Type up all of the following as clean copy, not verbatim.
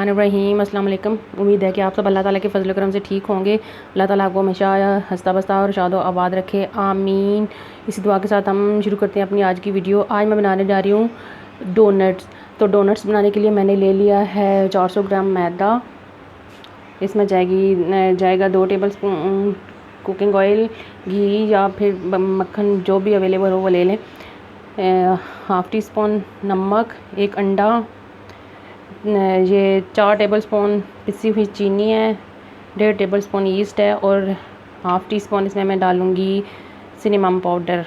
बिस्मिल्लाहिर्रहमानिर्रहीम। अस्सलाम वालेकुम। उम्मीद है कि आप सब अल्लाह ताला के फजल करम से ठीक होंगे। अल्लाह ताला आपको हमेशा हंसता बसता और शादो आबाद रखे, आमीन। इसी दुआ के साथ हम शुरू करते हैं अपनी आज की वीडियो। आज मैं बनाने जा रही हूँ डोनट्स। तो डोनट्स बनाने के लिए मैंने ले लिया है 400 ग्राम मैदा। इसमें जाएगा 2 टेबल स्पून कुकिंग ऑयल, घी या फिर मक्खन जो भी अवेलेबल हो वो ले लें। हाफ़ टी स्पून नमक, 1 अंडा, ये 4 टेबल स्पून पिसी हुई चीनी है, 1.5 टेबल स्पून ईस्ट है और हाफ़ टी स्पून इसमें मैं डालूँगी सिनेमम पाउडर।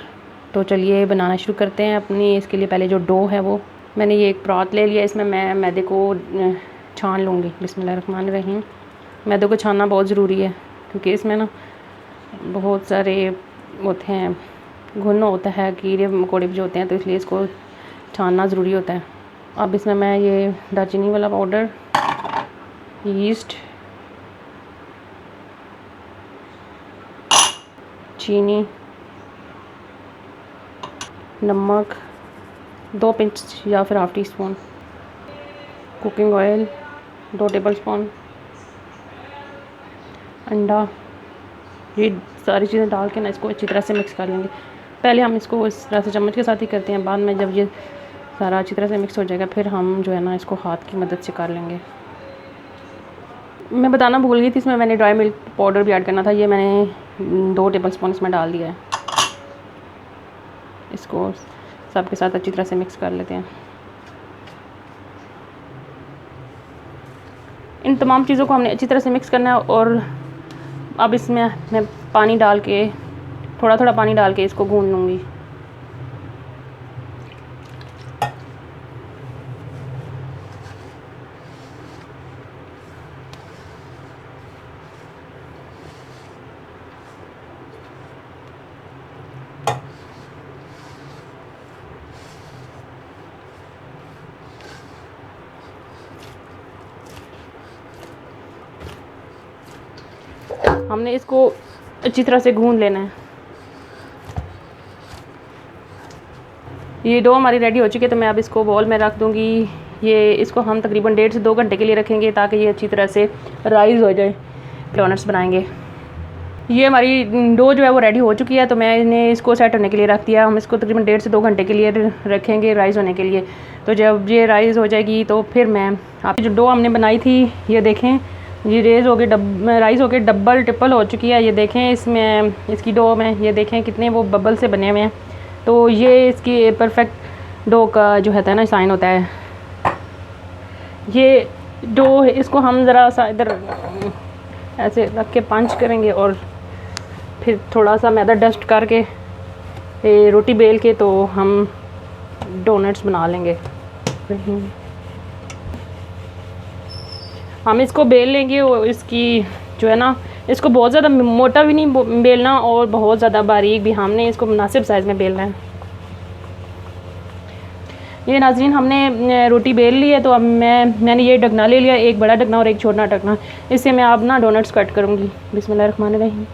तो चलिए बनाना शुरू करते हैं अपनी। इसके लिए पहले जो डो है वो मैंने ये एक परात ले लिया, इसमें मैं मैदे को छान लूँगी। बिस्मिल्लाहिर्रहमानिर्रहीम। मैदे को छानना बहुत ज़रूरी है क्योंकि इसमें ना बहुत सारे होते हैं, घुन होता है, कीड़े मकोड़े भी जो होते हैं, तो इसलिए इसको छानना ज़रूरी होता है। अब इसमें मैं ये दालचीनी वाला पाउडर, ईस्ट, चीनी, नमक 2 पिंच या फिर half tea spoon, cooking oil 2 table spoon, अंडा, ये सारी चीज़ें डाल के ना इसको अच्छी तरह से मिक्स कर लेंगे। पहले हम इसको इस तरह से चम्मच के साथ ही करते हैं, बाद में जब ये सारा अच्छी तरह से मिक्स हो जाएगा फिर हम जो है ना इसको हाथ की मदद से कर लेंगे। मैं बताना भूल गई थी, इसमें मैंने ड्राई मिल्क पाउडर भी ऐड करना था। ये मैंने 2 टेबल स्पून इसमें डाल दिया है। इसको सबके साथ अच्छी तरह से मिक्स कर लेते हैं। इन तमाम चीज़ों को हमने अच्छी तरह से मिक्स करना है और अब इसमें मैं पानी डाल के थोड़ा थोड़ा पानी डाल के इसको गूंद लूँगी। हमने इसको अच्छी तरह से गूंद लेना है। ये डो हमारी रेडी हो चुकी है, तो मैं अब इसको बॉल में रख दूँगी। ये इसको हम तकरीबन 1.5 से 2 घंटे के लिए रखेंगे ताकि ये अच्छी तरह से राइज़ हो जाए। डोनट्स बनाएंगे। ये हमारी डो जो है वो रेडी हो चुकी है, तो मैंने इसको सेट होने के लिए रख दिया। हम इसको तकरीबन 1.5 से 2 घंटे के लिए रखेंगे राइज़ होने के लिए। तो जब ये राइज़ हो जाएगी तो फिर मैं आप जो डो हमने बनाई थी ये देखें, ये राइज़ हो के डबल ट्रिपल हो चुकी है। ये देखें इसमें इसकी डो में ये देखें कितने वो बबल से बने हुए हैं। तो ये इसकी परफेक्ट डो का जो है ना साइन होता है। ये डो इसको हम ज़रा सा इधर ऐसे रख के पंच करेंगे और फिर थोड़ा सा मैदा डस्ट करके रोटी बेल के तो हम डोनट्स बना लेंगे। हम इसको बेल लेंगे और इसकी जो है ना इसको बहुत ज़्यादा मोटा भी नहीं बेलना और बहुत ज़्यादा बारीक भी, हमने इसको मुनासिब साइज़ में बेलना है। ये नाज़रीन हमने रोटी बेल ली है, तो अब मैंने ये ढकना ले लिया, एक बड़ा ढकना और एक छोटा ढकना। इससे मैं अब ना डोनट्स कट करूँगी। बिस्मिल्लाहिर्रहमानिर्रहीम।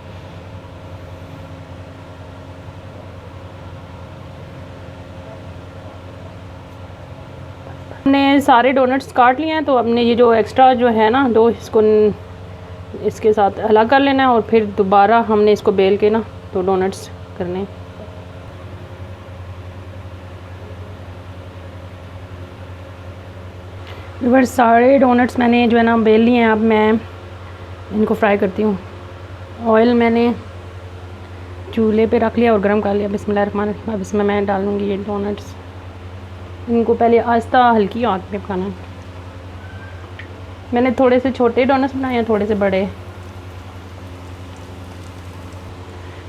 हमने सारे डोनट्स काट लिए हैं, तो हमने ये जो एक्स्ट्रा जो है ना डो इसको इसके साथ अलग कर लेना है और फिर दोबारा हमने इसको बेल के ना तो डोनट्स करने। फिर सारे डोनट्स मैंने जो है ना बेल लिए हैं। अब मैं इनको फ्राई करती हूँ। ऑयल मैंने चूल्हे पे रख लिया और गर्म कर लिया। बिस्मिल्लाहिर्रहमानिर्रहीम। अब इसमें मैं डालूँगी ये डोनट्स। इनको पहले आहिस्ता हल्की आंच पे पकाना है। मैंने थोड़े से छोटे डोनट्स बनाए हैं, थोड़े से बड़े।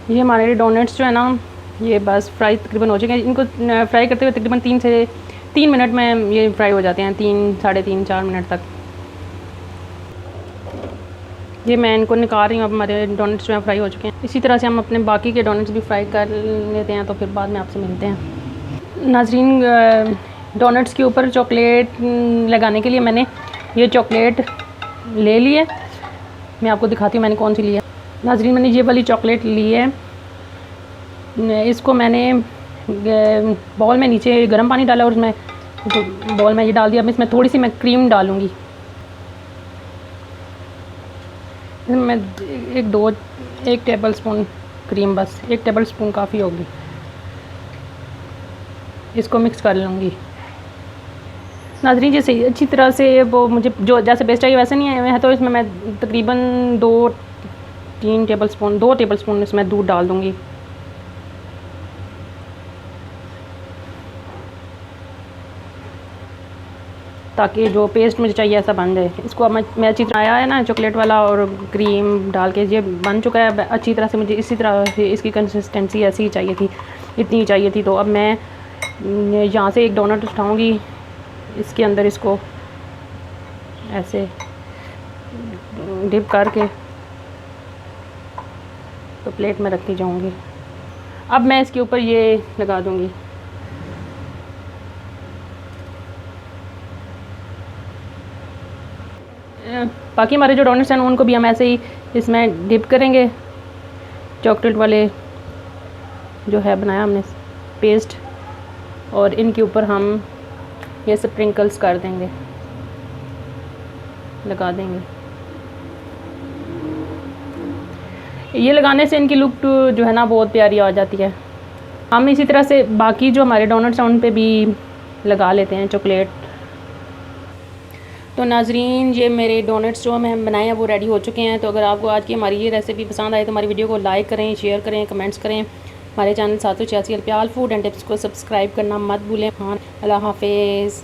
ये हमारे डोनट्स जो है ना ये बस फ्राई तकरीबन हो चुके हैं। इनको फ्राई करते हुए तकरीबन 3 मिनट में ये फ्राई हो जाते हैं, 3 साढ़े 3 4 मिनट तक। ये मैं इनको निकाल रही हूँ। अब हमारे डोनट्स जो है फ्राई हो चुके हैं। इसी तरह से हम अपने बाकी के डोनट्स भी फ्राई कर लेते हैं, तो फिर बाद में आपसे मिलते हैं। नाज़रीन, डोनट्स के ऊपर चॉकलेट लगाने के लिए मैंने ये चॉकलेट ले ली है। मैं आपको दिखाती हूँ मैंने कौन सी ली है। नाज़रीन, मैंने ये वाली चॉकलेट ली है। इसको मैंने बॉल में नीचे गर्म पानी डाला और उसमें बॉल में ये डाल दिया। अब इसमें थोड़ी सी मैं क्रीम डालूँगी। मैं एक टेबल स्पून क्रीम, बस एक टेबल स्पून काफ़ी होगी। इसको मिक्स कर लूँगी। नाज़रीन जैसे अच्छी तरह से वो मुझे जो जैसे बेस्ट चाहिए वैसे नहीं है, तो इसमें मैं तकरीबन 2 टेबल स्पून इसमें दूध डाल दूँगी। ताकि जो पेस्ट मुझे चाहिए ऐसा बन जाए। इसको अब मैं अच्छी तरह आया है ना चॉकलेट वाला और क्रीम डाल के ये बन चुका है अच्छी तरह से। मुझे इसी तरह से इसकी कंसिस्टेंसी ऐसी ही चाहिए थी, इतनी ही चाहिए थी। तो अब मैं यहाँ से एक डोनट उठाऊँगी, इसके अंदर इसको ऐसे डिप करके तो प्लेट में रखती जाऊँगी। अब मैं इसके ऊपर ये लगा दूँगी। बाकी हमारे जो डोनट्स हैं उनको भी हम ऐसे ही इसमें डिप करेंगे, चॉकलेट वाले जो है बनाया हमने पेस्ट, और इनके ऊपर हम ये स्प्रिंकल्स कर देंगे, लगा देंगे। ये लगाने से इनकी लुक जो है ना बहुत प्यारी आ जाती है। हम इसी तरह से बाकी जो हमारे डोनट्स हैं उन पे भी लगा लेते हैं चॉकलेट। तो नाजरीन ये मेरे डोनट्स जो मैं बनाए हैं वो रेडी हो चुके हैं। तो अगर आपको आज की हमारी ये रेसिपी पसंद आए तो हमारी वीडियो को लाइक करें, शेयर करें, कमेंट्स करें। हमारे चैनल 786 अल्पियाल फूड एंड टिप्स को सब्सक्राइब करना मत भूलें। हाँ, अल्लाह हाफिज़।